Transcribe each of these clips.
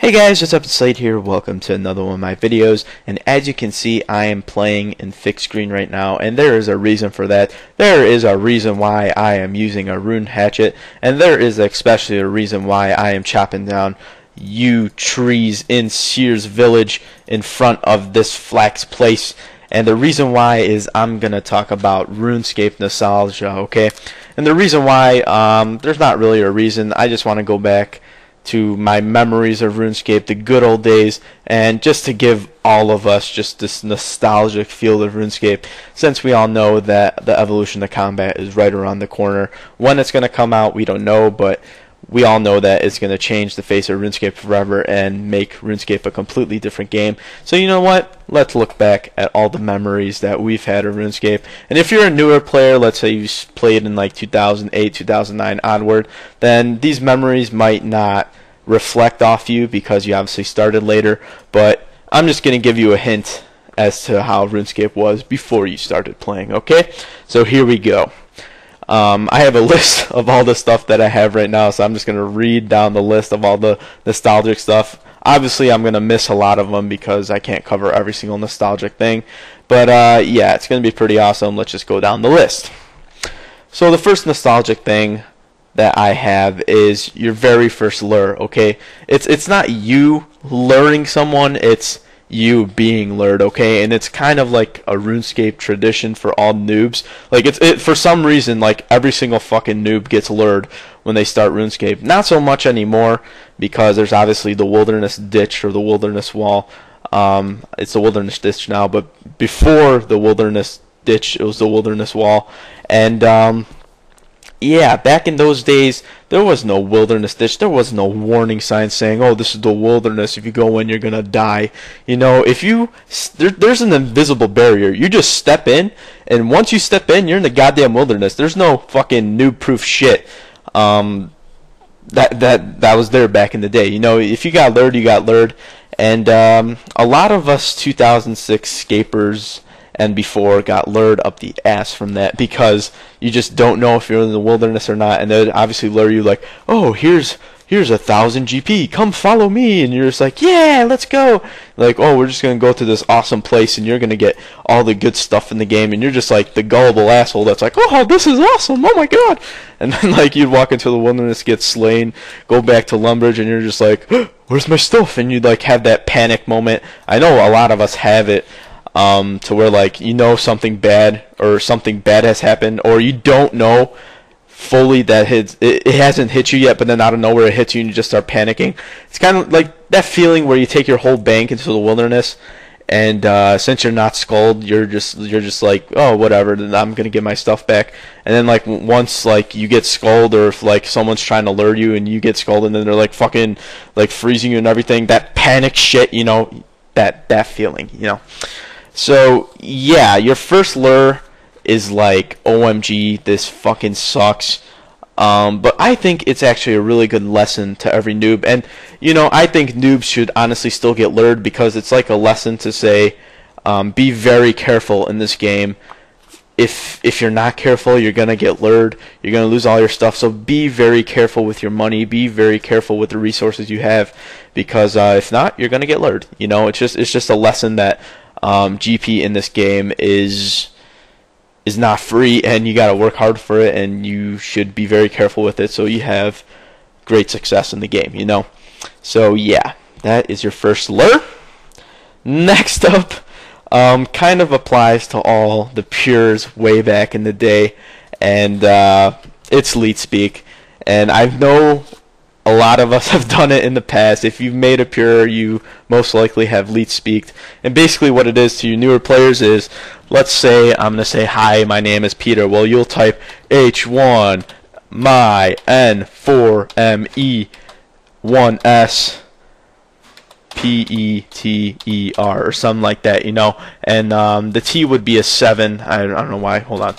Hey guys, it's FearSlayed here. Welcome to another one of my videos. And as you can see, I am playing in fixed screen right now, and there is a reason for that. There is a reason why I am using a rune hatchet, and there is especially a reason why I am chopping down yew trees in Sears Village in front of this flax place. And the reason why is I'm gonna talk about Runescape nostalgia, okay? And the reason why, there's not really a reason. I just want to go back to my memories of RuneScape, the good old days, and just to give all of us just this nostalgic feel of RuneScape, since we all know that the evolution of combat is right around the corner. When it's going to come out, we don't know, but we all know that it's going to change the face of RuneScape forever and make RuneScape a completely different game. So you know what? Let's look back at all the memories that we've had of RuneScape. And if you're a newer player, let's say you played in like 2008, 2009 onward, then these memories might not reflect off you because you obviously started later. But I'm just going to give you a hint as to how RuneScape was before you started playing, okay? So here we go. I have a list of all the stuff that I have right now, so I'm just going to read down the list of all the nostalgic stuff. Obviously, I'm going to miss a lot of them because I can't cover every single nostalgic thing. But yeah, it's going to be pretty awesome. Let's just go down the list. So the first nostalgic thing that I have is your very first lure, okay? It's not you luring someone, it's you being lured, okay? And it's kind of like a RuneScape tradition for all noobs. Like for some reason, like every single fucking noob gets lured when they start RuneScape. Not so much anymore because there's obviously the wilderness ditch or the wilderness wall. It's the wilderness ditch now, but before the wilderness ditch, it was the wilderness wall. And yeah, back in those days, there was no wilderness ditch. There was no warning sign saying, "Oh, this is the wilderness. If you go in, you're gonna die." You know, if you there's an invisible barrier. You just step in, and once you step in, you're in the goddamn wilderness. There's no fucking noob-proof shit. That was there back in the day. You know, if you got lured, you got lured. And a lot of us 2006 scapers and before got lured up the ass from that because you just don't know if you're in the wilderness or not, and they'd obviously lure you like, "Oh, here's 1,000 GP, come follow me," and you're just like, "Yeah, let's go." Like, "Oh, we're just gonna go to this awesome place and you're gonna get all the good stuff in the game," and you're just like the gullible asshole that's like, "Oh, this is awesome, oh my god," and then like you'd walk into the wilderness, get slain, go back to Lumbridge, and you're just like, "Where's my stuff?" And you'd like have that panic moment. I know a lot of us have it. To where like you know something bad or something bad has happened, or you don't know fully that it hasn't hit you yet, but then out of nowhere it hits you and you just start panicking. It's kind of like that feeling where you take your whole bank into the wilderness, and since you're not skulled, you're just like, "Oh, whatever, then I'm gonna get my stuff back." And then like once like you get skulled, or if like someone's trying to lure you and you get skulled, and then they're like fucking like freezing you and everything, that panic shit, you know, that feeling, you know. So yeah, your first lure is like, OMG, this fucking sucks. But I think it's actually a really good lesson to every noob. And you know, I think noobs should honestly still get lured because it's like a lesson to say, be very careful in this game. If you're not careful, you're gonna get lured. You're gonna lose all your stuff. So be very careful with your money. Be very careful with the resources you have, because if not, you're gonna get lured. You know, it's just a lesson that GP in this game is not free, and you gotta work hard for it, and you should be very careful with it so you have great success in the game, you know. So yeah, that is your first lure. Next up, kind of applies to all the pures way back in the day, and it's leet speak. And I know a lot of us have done it in the past. If you've made a pure, you most likely have leet speaked. And basically what it is to you newer players is, let's say I'm going to say, "Hi, my name is Peter." Well, you'll type H1 my N4ME 1S PETER or something like that, you know. And the T would be a 7. I don't know why. Hold on.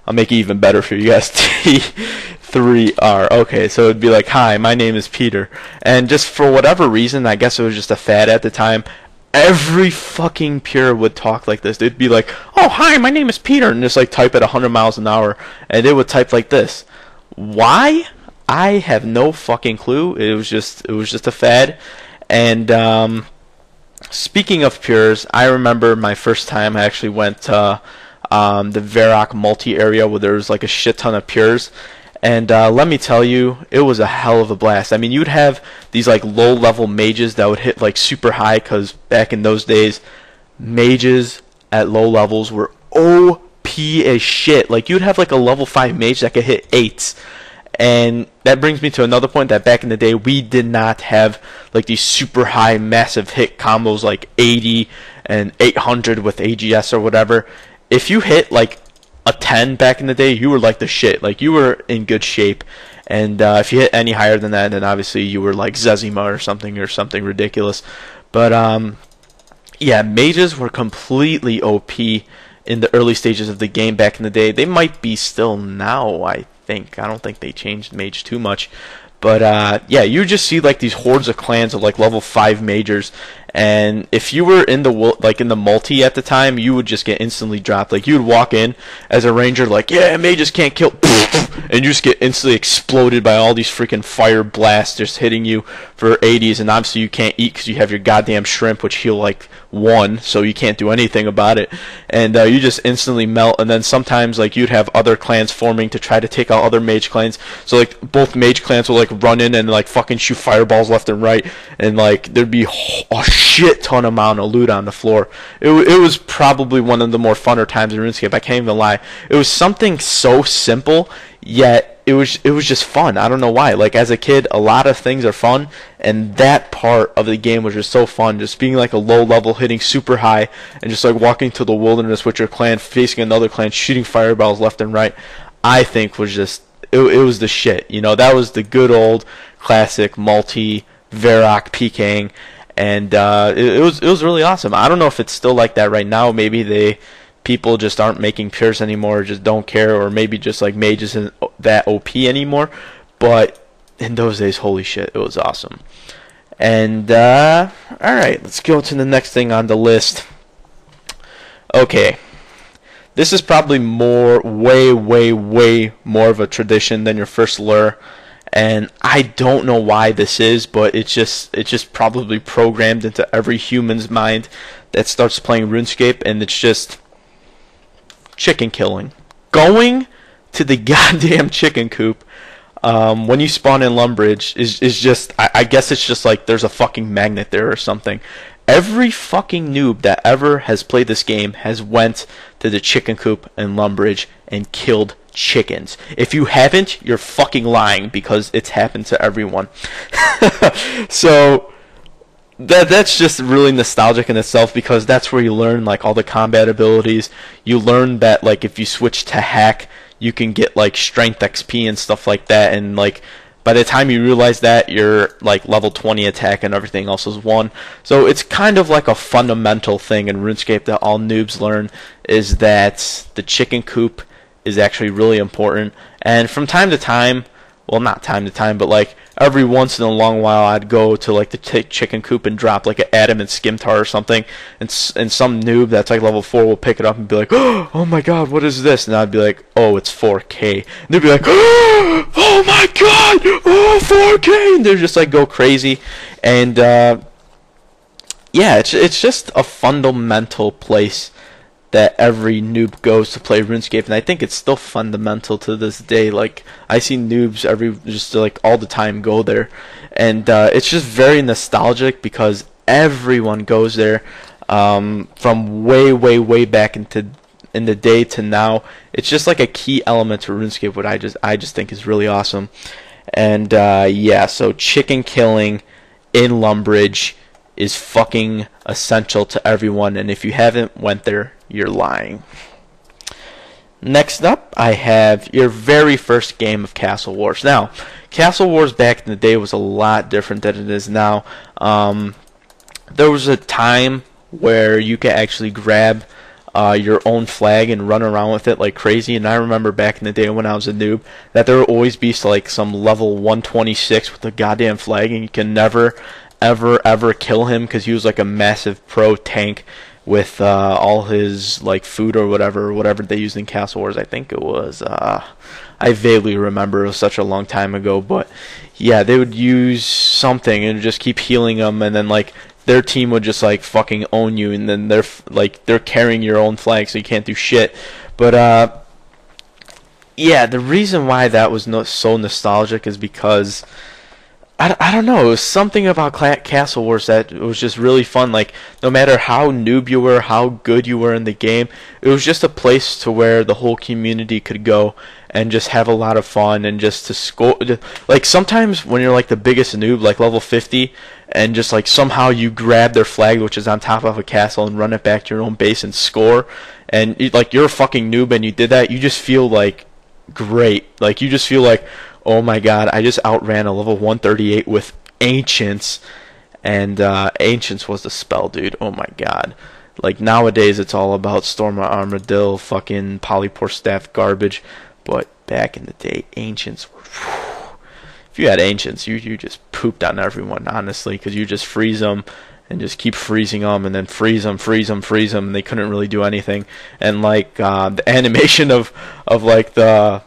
I'll make it even better for you guys. T3R. Okay, so it'd be like, "Hi, my name is Peter." And just for whatever reason, I guess it was just a fad at the time, every fucking pure would talk like this. They'd be like, "Oh, hi, my name is Peter," and just like type at 100 miles an hour, and they would type like this. Why? I have no fucking clue. It was just a fad. And speaking of pures, I remember my first time I actually went to the Varick Multi area where there was like a shit ton of pures. And let me tell you, it was a hell of a blast. I mean, you'd have these like low-level mages that would hit like super high, because back in those days, mages at low levels were OP as shit. Like, you'd have like a level 5 mage that could hit 8s. And that brings me to another point, that back in the day, we did not have like these super high, massive hit combos like 80 and 800 with AGS or whatever. If you hit like a 10 back in the day, you were like the shit. Like, you were in good shape. And if you hit any higher than that, then obviously you were like Zezima or something ridiculous. But yeah, mages were completely OP in the early stages of the game back in the day. They might be still now, I think. I don't think they changed mage too much. But yeah, you just see like these hordes of clans of like level 5 majors, and if you were in the multi at the time, you would just get instantly dropped. Like, you would walk in as a ranger, like, yeah, mages can't kill, and you just get instantly exploded by all these freaking fire blasts just hitting you for 80s, and obviously you can't eat because you have your goddamn shrimp, which heal like 1, so you can't do anything about it, and you just instantly melt. And then sometimes like you'd have other clans forming to try to take out other mage clans, so like both mage clans will like run in and like fucking shoot fireballs left and right, and like there'd be a shit ton amount of loot on the floor. It was probably one of the more funner times in RuneScape. I can't even lie. It was something so simple, yet it was just fun. I don't know why. Like, as a kid, a lot of things are fun, and that part of the game was just so fun. Just being like a low level, hitting super high, and just like walking to the wilderness with your clan, facing another clan, shooting fireballs left and right, I think was just, it was the shit. You know, that was the good old classic multi Varick PKing, and it was really awesome. I don't know if it's still like that right now. Maybe people just aren't making pures anymore, or just don't care, or maybe just like mage isn't that OP anymore. But in those days, holy shit, it was awesome. And alright, let's go to the next thing on the list. Okay, this is probably way more of a tradition than your first lure, and I don't know why this is, but it's just probably programmed into every human's mind that starts playing RuneScape, and it's just chicken killing. Going to the goddamn chicken coop when you spawn in Lumbridge is just, I guess it's just like there's a fucking magnet there or something. Every fucking noob that ever has played this game has went to the chicken coop in Lumbridge and killed chickens. If you haven't, you're fucking lying, because it's happened to everyone. So that's just really nostalgic in itself, because that's where you learn like all the combat abilities. You learn that like if you switch to hack, you can get like strength XP and stuff like that, and like by the time you realize that, you're like level 20 attack and everything else is 1. So it's kind of like a fundamental thing in RuneScape that all noobs learn, is that the chicken coop is actually really important. And from time to time, well, not time to time, but like every once in a long while, I'd go to like the chicken coop and drop like an adamant skimtar or something, and some noob that's like level 4 will pick it up and be like, oh my god, what is this? And I'd be like, oh, it's 4K. And they'd be like, oh my god, oh, 4K, and they'd just like go crazy. And yeah, it's just a fundamental place that every noob goes to play RuneScape, and I think it's still fundamental to this day. Like, I see noobs just like all the time go there, and it's just very nostalgic because everyone goes there from way back in the day to now. It's just like a key element to RuneScape, what I just think is really awesome. And yeah, so chicken killing in Lumbridge is fucking essential to everyone, and if you haven't went there, you're lying. Next up, I have your very first game of Castle Wars. Now, Castle Wars back in the day was a lot different than it is now. There was a time where you could actually grab your own flag and run around with it like crazy, and I remember back in the day when I was a noob that there would always be like some level 126 with a goddamn flag, and you can never ever kill him because he was like a massive pro tank with all his like food or whatever they used in Castle Wars. I think it was I vaguely remember, it was such a long time ago, but yeah, they would use something and just keep healing them, and then like their team would just like fucking own you, and then they're carrying your own flag, so you can't do shit. But yeah, the reason why that was so nostalgic is because I don't know, it was something about Castle Wars that it was just really fun. Like, no matter how noob you were, how good you were in the game, it was just a place to where the whole community could go and just have a lot of fun, and just to score. Like, sometimes when you're like the biggest noob, like level 50, and just like somehow you grab their flag, which is on top of a castle, and run it back to your own base and score, and like you're a fucking noob and you did that, you just feel like great. Like, you just feel like, oh my god, I just outran a level 138 with Ancients, and Ancients was the spell, dude. Oh my god. Like, nowadays it's all about Storm Armadillo, fucking Polypore Staff garbage, but back in the day, Ancients were... If you had Ancients, you just pooped on everyone, honestly, because you just freeze them and just keep freezing them, and then freeze them, and they couldn't really do anything. And like the animation of like the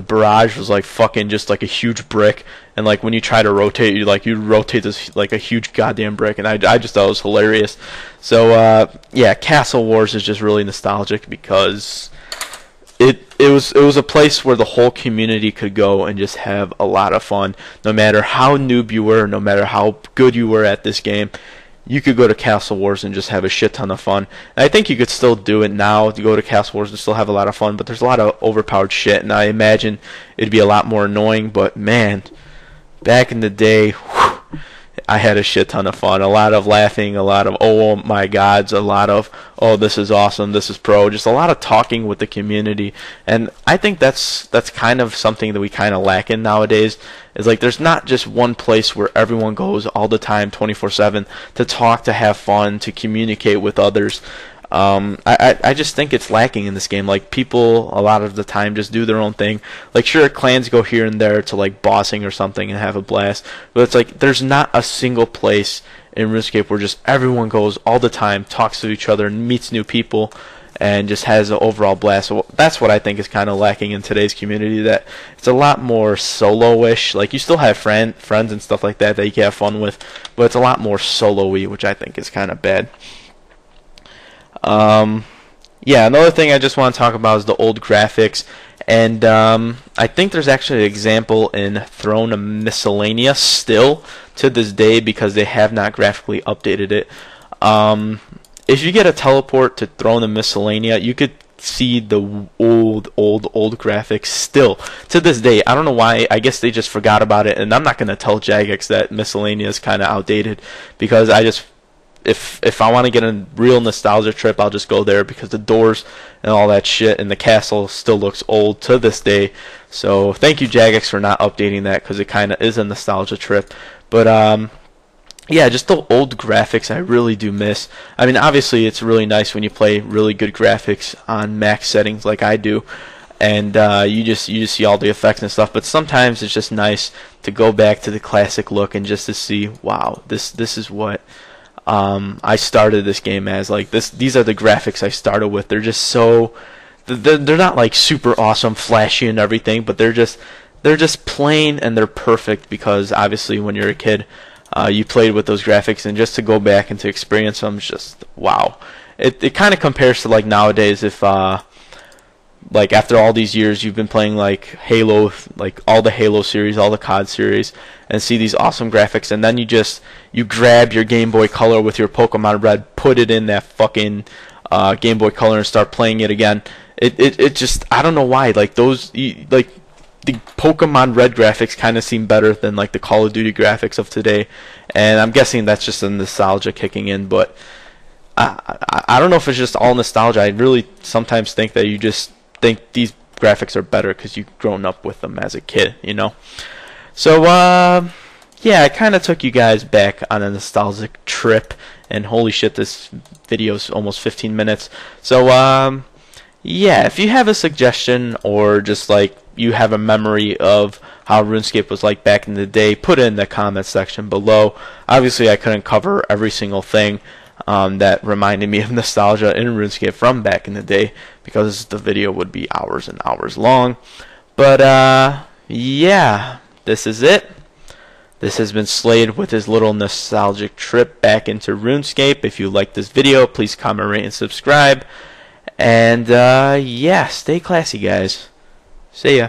barrage was like fucking just like a huge brick, and like when you try to rotate, you rotate this like a huge goddamn brick, and I just thought it was hilarious. So yeah, Castle Wars is just really nostalgic because it was a place where the whole community could go and just have a lot of fun. No matter how noob you were, no matter how good you were at this game, you could go to Castle Wars and just have a shit ton of fun. And I think you could still do it now, to go to Castle Wars and still have a lot of fun, but there's a lot of overpowered shit, and I imagine it'd be a lot more annoying. But man, back in the day, whew, I had a shit ton of fun. A lot of laughing, a lot of oh my gods, a lot of oh this is awesome, this is pro, just a lot of talking with the community. And I think that's kind of something that we kind of lack in nowadays. Is like there's not just one place where everyone goes all the time 24/7 to talk, to have fun, to communicate with others. I just think it's lacking in this game. Like, people a lot of the time just do their own thing. Like, sure, clans go here and there to like bossing or something and have a blast, but it's like there's not a single place in RuneScape where just everyone goes all the time, talks to each other, and meets new people, and just has an overall blast. So that's what I think is kind of lacking in today's community. That it's a lot more solo-ish. Like, you still have friends and stuff like that you can have fun with, but it's a lot more solo-y, which I think is kind of bad. Yeah, another thing I just want to talk about is the old graphics, and I think there's actually an example in Throne of Miscellanea still to this day, because they have not graphically updated it. If you get a teleport to Throne of Miscellanea, you could see the old graphics still to this day. I don't know why. I guess they just forgot about it, and I'm not going to tell Jagex that Miscellanea is kind of outdated, because I just... If I want to get a real nostalgia trip, I'll just go there, because the doors and all that shit and the castle still looks old to this day. So thank you, Jagex, for not updating that, because it kind of is a nostalgia trip. But yeah, just the old graphics I really do miss. I mean, obviously it's really nice when you play really good graphics on max settings like I do, and you just see all the effects and stuff. But sometimes it's just nice to go back to the classic look and just to see, wow, this is what I started this game as. Like, these are the graphics I started with. They're just so they're not like super awesome, flashy and everything, but they're just plain, and they're perfect, because obviously when you're a kid, you played with those graphics, and just to go back and to experience them is just wow. It kind of compares to like nowadays, if like after all these years you've been playing like Halo, like all the Halo series, all the COD series, and see these awesome graphics, and then you grab your Game Boy Color with your Pokemon Red, put it in that fucking Game Boy Color, and start playing it again. It just, I don't know why, like like the Pokemon Red graphics kind of seem better than like the Call of Duty graphics of today, and I'm guessing that's just the nostalgia kicking in. But I don't know if it's just all nostalgia. I really sometimes think that you just think these graphics are better because you've grown up with them as a kid, you know. So yeah, I kind of took you guys back on a nostalgic trip, and holy shit, this video's almost 15 minutes. So yeah, if you have a suggestion, or just like you have a memory of how RuneScape was like back in the day, put it in the comments section below. Obviously I couldn't cover every single thing that reminded me of nostalgia in RuneScape from back in the day, because the video would be hours and hours long. But yeah, this is it. This has been Slade with his little nostalgic trip back into RuneScape. If you like this video, please comment, rate, and subscribe. And yeah, stay classy, guys. See ya.